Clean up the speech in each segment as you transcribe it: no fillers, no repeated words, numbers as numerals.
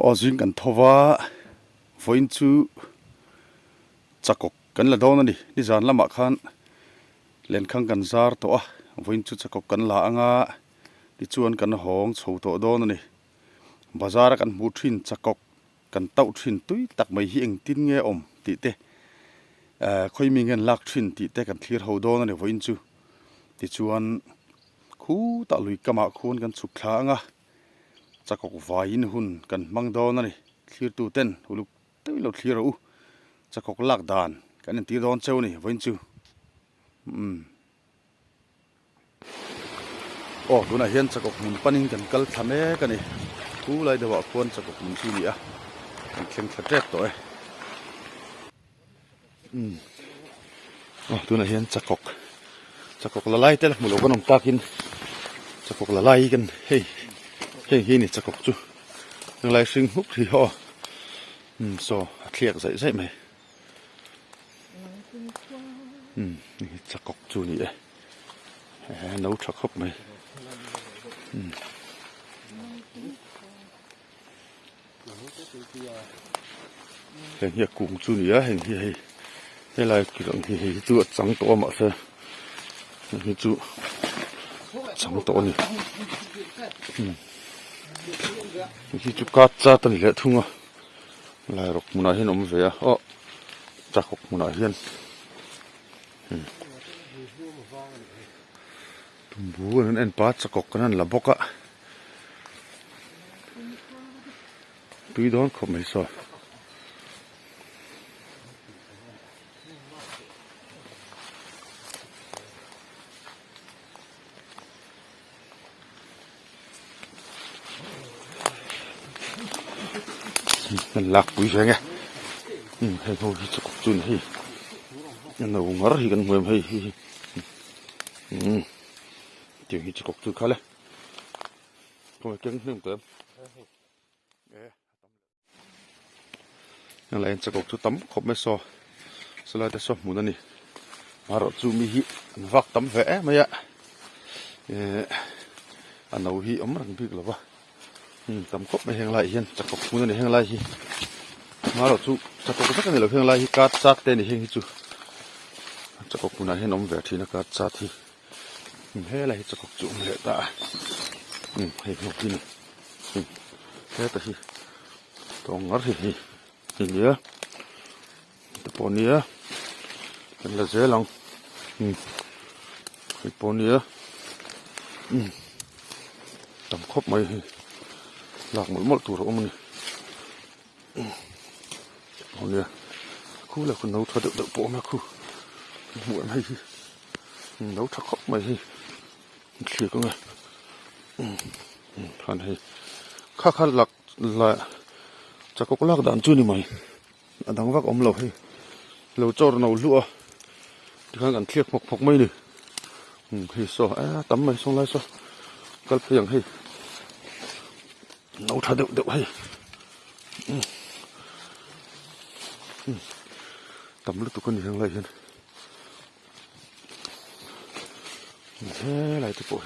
Ozing kan thova voin chu chakok kan la dawn ani ni zan lama khan len khang kan zar to a voin chu chakok kan la anga ti chuan kan hong chho to dawn ani bazar kan mu thin chakok kan tau thin tui tak mai hi eng tin nge om ti te khoi mi ngen lak thin ti te kan thlir ho dawn ani voin chu ti chuan khu ta lui kama khun kan chuk thla anga chakok vain hun kan mang dawn ani thlir tu ten uluk te lo thlir u chakok lak dan kan ti dawn cheu ni voin chu tuna hian chakok mun panin kan kal thame kani thu lai dewa khon chakok mun chi ni a kan thleng thlet to e tuna hian chakok la lai tel mulo kan om takin chakok la lai kan hei hi ni chakok chu nang lai sing huk thi ho so thliak zai zai mai chakok chu ni e nấu thắc hốc mày hình như cùng chú nữa hình như thế là cái động thì chú trắng to mà sao hình chú trắng to này khi chú cắt ra tận lệ thung à là rọc một nải hiên ôm về à chắc hốc một nải hiên bố nên ăn bát chakok cái này là bốc á, tuy đó không mấy sao, mình lạc bụi rồi nghe, hay thôi chakok chun hay, nên là uống ngất thì cần mềm hay, tiếng hít chakok chu khá lẽ, không phải tiếng nước tắm, nhưng lại chakok chu tắm không mấy so, sau lại ta so muốn anh đi, mà rồi chu mi hít vác tắm vẽ mấy ạ, anh nấu hít ấm răng bự là ba, tắm cốc mấy hàng lại hiền chakok muốn anh đi hàng lại hi, mà rồi chu chakok chắc cái này là hàng lại hi cát sát tên đi hàng chu, chakok muốn anh hiền ấm vẽ thì nó cát sát thì thế là chakok chu lệ ta hay một cái này thế ta hi còn ngắt thì nhớ tập bón nhớ cái là dễ lòng cái bón nhớ tầm khóc mày lạc một tủ rồi mình bón nhớ khu là con nấu thoát được bộ mà khu muộn hay nấu thật khóc mày hi chỉ có nghe hắn hay khắc lạc là chắc có lạc đạn chưa ni mày đang vác ống lầu hay lầu cho nó lụa thì hắn ăn thiệt một mấy này thì so tắm mày xong lại so cái phiền hay nấu thật được hay tắm lúc tụi con đi hàng lại hơn thế lại thì bộ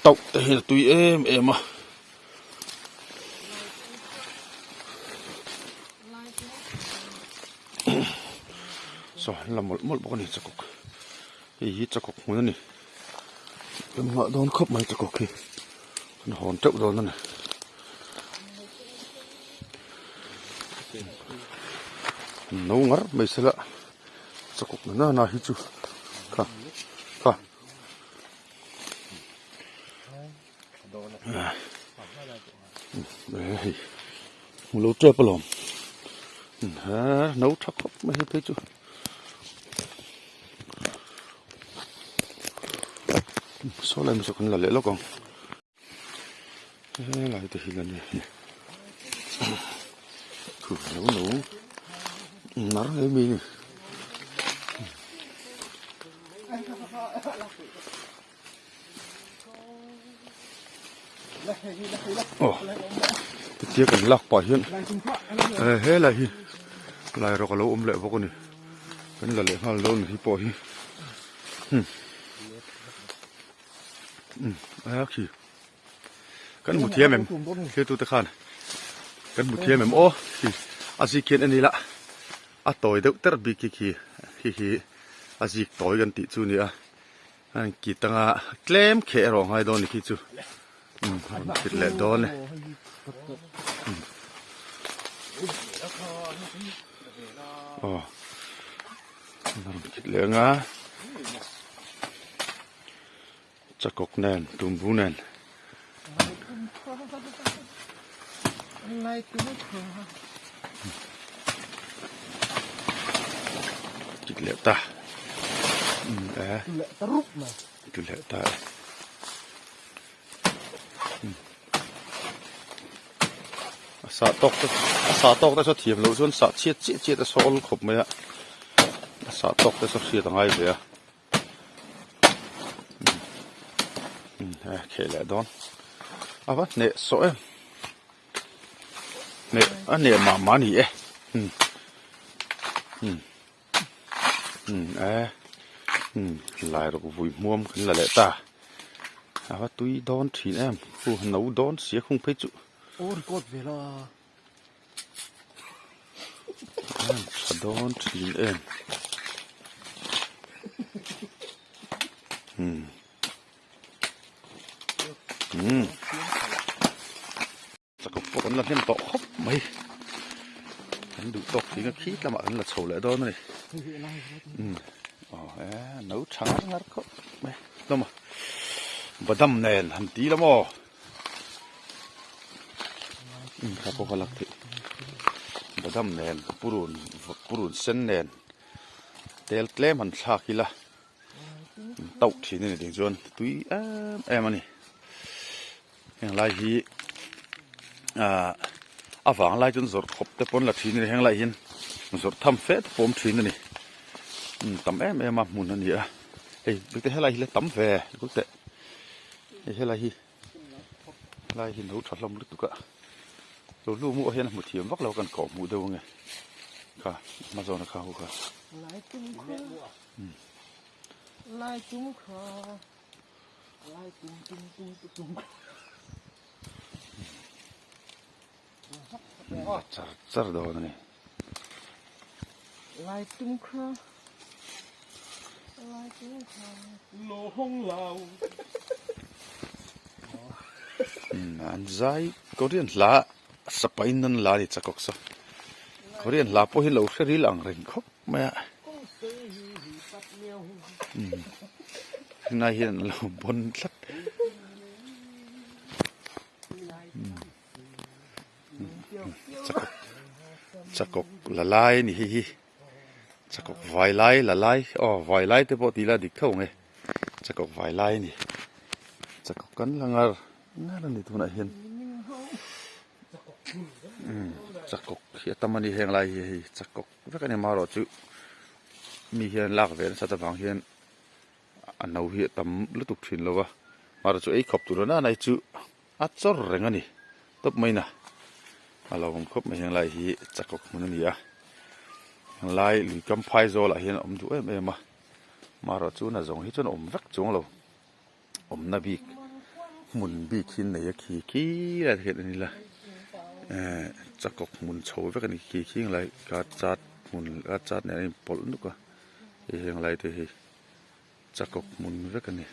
tàu thì là tùy em mà rồi là một con này chakok thì chakok muốn này em ngỡ đón khóc mày chakok thì nó hòn trậu đón này nấu ngắt mày sẽ lại chakok nó na hi chu ka đấy lấu tre pa lom nấu thắc khóc mấy thế chu số lần số con là lẽ lo con lại thì lần này thử nấu nó cái mi này chia cảnh lạc bỏ hiện hết là hi lại rồi có lâu lệ vô con này cái là lệ hoa lâu này hi bỏ hi ai กันหมุดเทียมแม่เทียตัวตะขานกันหมุดเทียมแม่โอ้อาศิเขียนอันนี้ละอ่ะต่อยเด็กเตอร์บีขี้อาศิต่อยกันติจูนี่อ่ะอันกีตังอ่ะเคลมเขะร้องไห้โดนนี่ขี้จูคิดเละโดนเลยอ๋อคิดเละงะจะกกแน่นตุ่มบูแน่นคิดเละตาคิดเละตาสาตกแต่สะเทียมเราส่วนสาเชียดแต่โซลขบไหมอะสาตกแต่สะเชียดต่างไงเสียเคแหละดอนเอาวะเนี่ยโซ่เนี่ยอันเนี่ยมานี่ลายเราก็วุ่ยม่วมขึ้นละแหละตาเอาวะตุยดอนทีผู้หนูดอนเสียคงเพจุโอ้กดเวลาสะดอนทีจะก็ปนละเห็นโตครบไหมเห็นดูตกทีก็คิดละมันละโฉเลยดอนเลยอ๋อหนูช้างงั้นก็ไม่ต้องมาบดำแน่นหันตีละมั้งครับพวกเขาลักที่บดำแน่นปูรุนเส้นแน่นเตลเกลมันชาคิละเต่าทีนี่ดิ่งจวนตุยมันนี่อย่างไรฮีฝังไรจนสดขบแต่ปนละทีนี่อย่างไรหินมันสดทำเฟสผมทีนี่ตำมาหมุนนั่นนี่เฮ้ยดูแต่ให้ไรฮีเลยตำเฟสดูแต่ให้ไรฮีหนูชัดลมลึกตุกะลูมูเห็นหมุดเทียมวักเรากันกอบหมูเดียวไงค่ะมาโซนข้าวค่ะลายจุ้มขาลายจุ้มจัดดอนนี่ลายจุ้มขาโลห้องเราอันใจก็เรียนละสไปนันลาดิจักกซะก็เรียนลาพอเห็นเราเสรีหลังเริงครับแม่นายเห็นเราบนสัดจักกละลายนี่จักกไวไลละลายไวไลแต่พอตีละดิเข้าไงจักกไวไลนี่จักกกันละงาน่านี่ตัวไหนเห็นจักกเฮียตมันนี่เฮงไรจักกว่ากันเนี่ยมารอจุมีเฮียนลากเวนสัตว์บางเฮียนอันเอาเฮียตำลุตุกถิ่นแล้ววะมารอจุไอ้ขบตัวนั้นในจุอัดจอร์เร่งอันนี้ตบไม่นะเราคงคบไม่เฮงไรเฮียจักกมันนี่อะไรหรือกำไพโซละเฮียนดูมารอจุน่ะจงเฮียจนวักจงเรานาบีหมุนบีกินไหนขี้อะไรเห็นอันนี้ละจักกหมุนโชว์ไปกันขี้อะไรกาจัดหมุนกาจัดเนี่ยปนนุกอะเฮียงไรเตะจักกหมุนไปกันนี่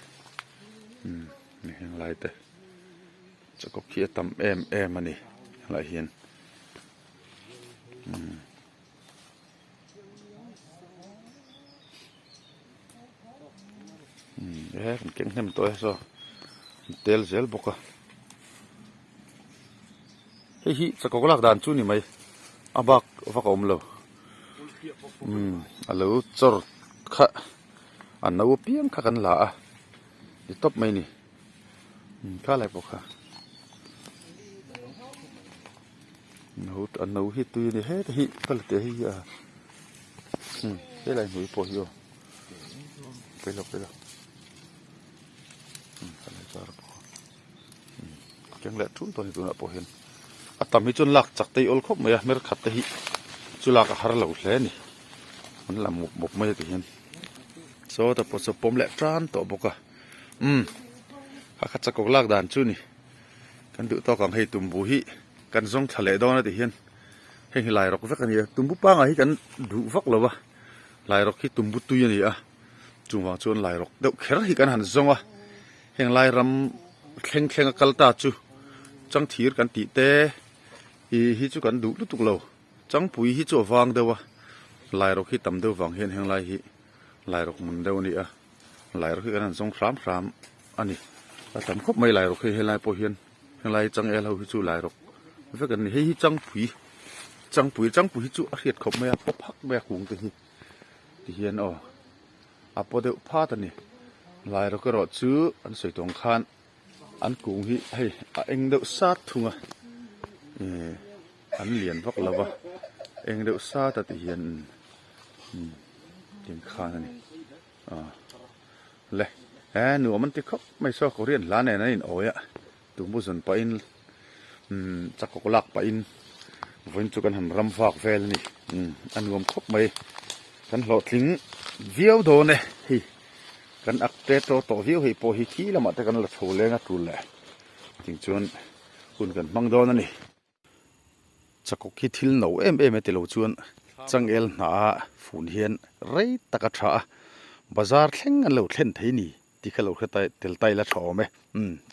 เฮียงไรเตะจักกขี้ตำมันนี่อะไรเฮียนมันเก่งให้มันตัวซะเตลเซลบกะเฮ้ยสักก็ลักดานจูนี่ไหมอาบักฟักอมเลวอันเลวจอร์ข้าอันนู้เพียงข้ากันละดิตบไหมนี่ข้าอะไรบกะนู้อันนู้ฮิตุยนี่เฮ้ยก็เลยเตะฮิเฮ้ยอะไรหนุ่ยปอยอยู่ไปหลบยังเละทุนตัวนี้ตัวน่ะพอเห็นตามที่จนหลักจากตีอลคบไม่เมื่อขัดตีจุลักหาเราเล่นี่มันละหมกไม่ตีเห็นโซ่แต่พอสปมเละจานตัวบกะขัดจะกลักด่านจุนี่กัน กันดูต่อของให้ตุ่มบุหิกันส่งทะเลดอนนะที่เห็นให้ลายรกสักกันเนี่ยตุ่มบุป้างไอ้กันดูฟักเลยวะลายรกที่ตุ่มบุตุยนี่อ่ะจุงวางชวนลายรกเดี๋ยวแค่ที่กันหันส่งวะให้ลายรำแข็งกัลตาจูจังทีร์กันตีเตอีฮิจูกันดูลุตุกโลจังปุยฮิจูวางเดียววะลายรกที่ต่ำเดียววางเห็นให้ลายฮิลายรกมันเดียวนี่อ่ะลายรกที่กันหันส่งครามอันนี้แต่ทำครบไม่ลายรกให้ลายโปเห็นให้ลายจังเอลเอาฮิจูลายรกเพราะกันให้จังปุยจูอาเรียดขบไม่อะพบพักไม่หุงตัวนี้ที่เห็นอ๋ออาพอเดี๋ยวพาตันนี่ลายรกก็รอซื้ออันสวยตรงคานอันกุ้งฮิให้เอ็งเดือดซาทุ่งอ่ะอันเหรียญพักแล้ววะเอ็งเดือดซาแต่ที่เห็นเห็นคานนี่เลยหนูมันติดคบไม่ชอบเขาเรียนร้านไหนนั่นโอ้ยตุ้มบุษนไปอินจักกลักไปอินวันจุกันหันรำฝากเฟลนี่อันรวมครบไปกันหลอดทิ้งวิวโดนเลยฮิกันอักเตโตโตวิวให้พอฮิคีแล้วมาแต่กันละโถเลยนะทุนเลยจริงจวนคุณกันบังโดนนั่นนี่จักกคิดทิลหนูเอ็มเตลูจวนจังเอลหนาฝุ่นเฮียนไรตะกะชาบาซาร์เข่งกันเหลวเข่นที่นี่ที่เขาเหลวเขาไตเตลไตละชอไหม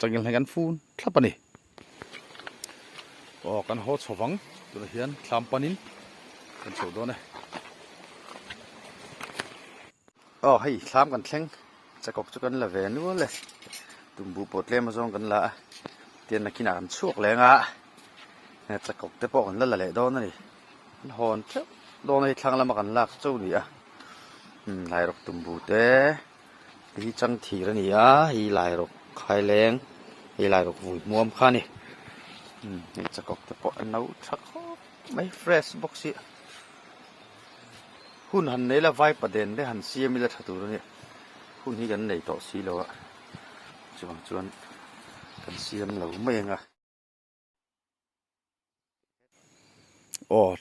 จังเอลให้กันฝุ่นทับปะนี่ก็กันโหดสว่างตัวเฮียนคลำปนินกันโฉดโดนเลยให้คลำกันแข่งจะกอกจุกันละเวนัวเลยตุ่มบูปวดเล่มาส่งกันละเตียนนักกินอาหารชั่วแรงอ่ะเนี่ยจะกอกเตปอกกันละเละโดนนี่หอนเจ้าโดนให้ครั้งละมากันลากเจ้านี่อ่ะลายรกตุ่มบูเต้ที่จังทีละนี่อ่ะฮีลายรกไข่แรงฮีลายรกหุ่ยม้วมข้านี่นี่จะกอกเตปอกอันนู้ชักไม่เฟรชบ็อกซี่หุ่นหันในละไว้ประเด็นได้หันเสียมิละทัดตัวเนี่ยหุ่นที่กันในต่อสีแล้วอ่ะจวนกันเสียมเหลาไม่ยังอ่ะ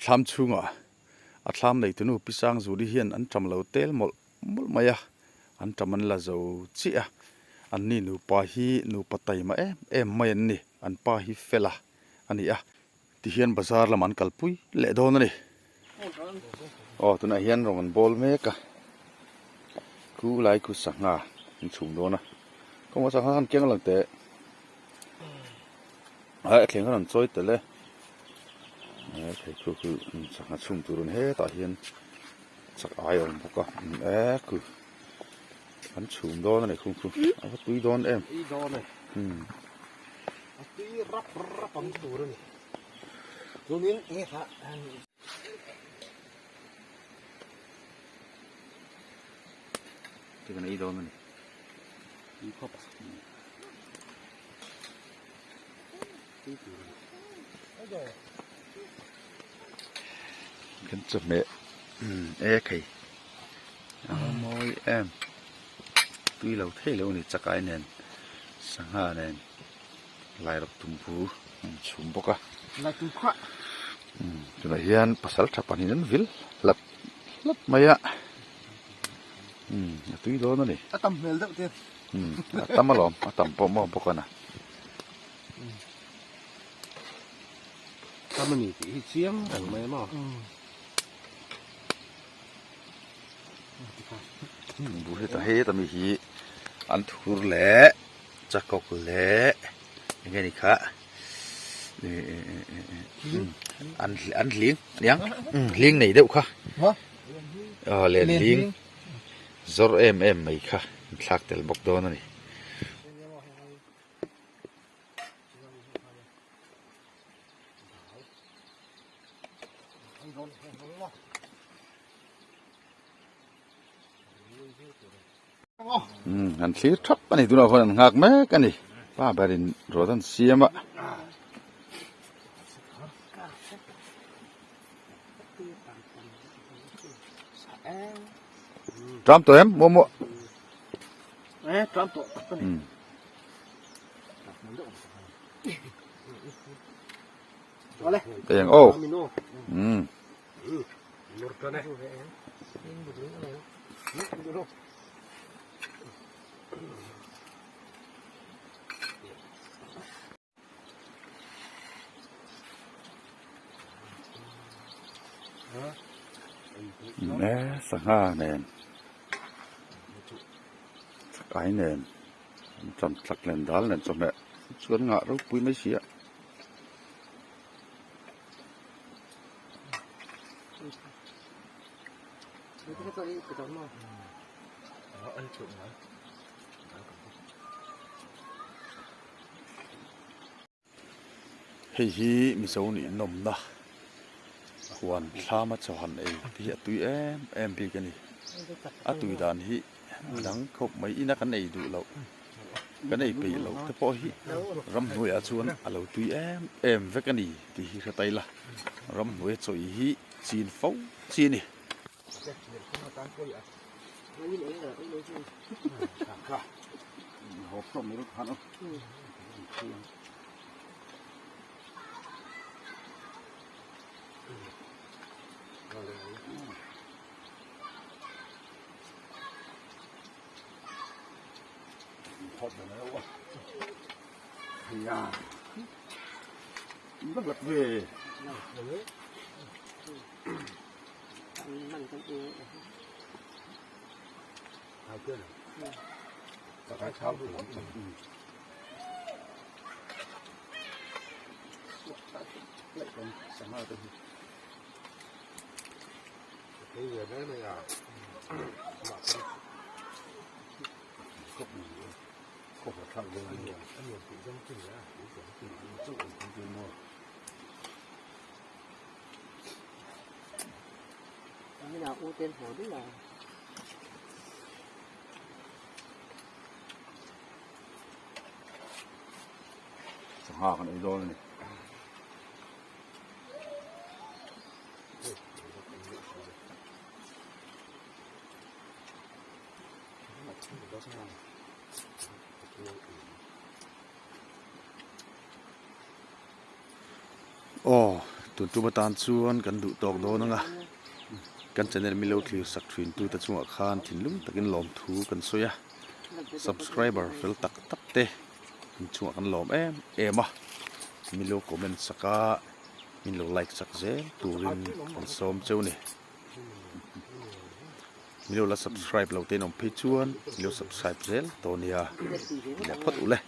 ทำชุ่งอ่ะทำในตัวนู้นพิสังสุริเฮียนอันทำเหลาเตลหมดไม่อ่ะอันทำมันละเจ้าจีอ่ะอันนี้หนูปาฮีหนูปัตยมาไม่อันนี้อันปาฮีเฟล่าอันนี้อ่ะที่เฮียนบาซาร์ละมันกัลปุยเละโดนนี่ตัวนั้นเฮียนเรามันบอลเมกะกูไล่กูสังอ่ะมันชุ่มโดนนะก็มาสังหารเก่งหลังเตะเข่งกันจ่อยแต่เลยคือสังหารชุ่มตัวนั้นตาเฮียนสักอายอมพวกก็คือมันชุ่มโดนนี่คุณเอาตุยโดนโดนเลยตุยรับปั๊มตัวนี่ตรงนี้ค่ะที่กันโดนมันอีกครับกันจะเมะใครมอยตุยเราเท่เรานี่จักไอเนนสังหารเนนลายรบตุ่มผูชุ่มปกะลายตุ้มขวาจุดเฮียนภาษาชาวปานินันวิลลับไม่อะตุยโดนนี่ตั้มเมลเด็กเตี้ยตั้มมาหลอมตั้มปอมปกะนะตั้มมันนี่เสียงไม่มาบุษย์เฮตมีฮีอันทุรเละจักกอกเละยังไงนี่คะอันเลี้ยงยังเลี้ยงไหนเด้อคะเลี้ยงซอร์ไม่ค่ะทักเตลบอกโดนนี่อันเลี้ยงทับอันนี้ตัวเราคนหักแม่กันนี่ป้าบรินรอทันเสียมะจำตัวเอ็มมัวจำตัวแต่ยังโอ้ แหน่สังห้าแนนสักไอแนนจำสักแนนดาลแนนจำแม่ชวนงะรู้ปุ้ยไม่เสีย cái tôi cái đó mà đó ăn trộm đấy เฮ้ยมิโซนี่นมนะควรข้ามาจหันเองที่ตุยเอ็มพีกันนี่อะตุยดานฮีหลังคบไม่อินักกันไอดูเรากันไอปีเราแต่พอฮีรำหน่วยอาชวนเราตุยเอ็มเวกันนี่ที่ฮีกระไตละรำหน่วยจอยฮีจีนฟ้าจีนนี่ như đấy là cái đối chung hộp xong mới ăn không? Hộp này đâu à? Thì à, nó lật về. hai kia này Cái tháo thì vẫn lại còn sáng nào tôi cái giờ đấy này à không phải thằng người anh nhiều tự dân chừng ra cái nào ưu tiên hỏi biết là hà cái này rồi này tuần tu batan chuan kan du tok do nanga kan channel mi lo thlir sak thin tu ta chunga khan thin lum takin lom thu kan soya subscriber fel tak tak te chunga kan lom em mi lo comment saka min lo like sak je turin kan som cheu ni mi lo la subscribe lo te nom phe chuan mi lo subscribe zel to nia le phot u le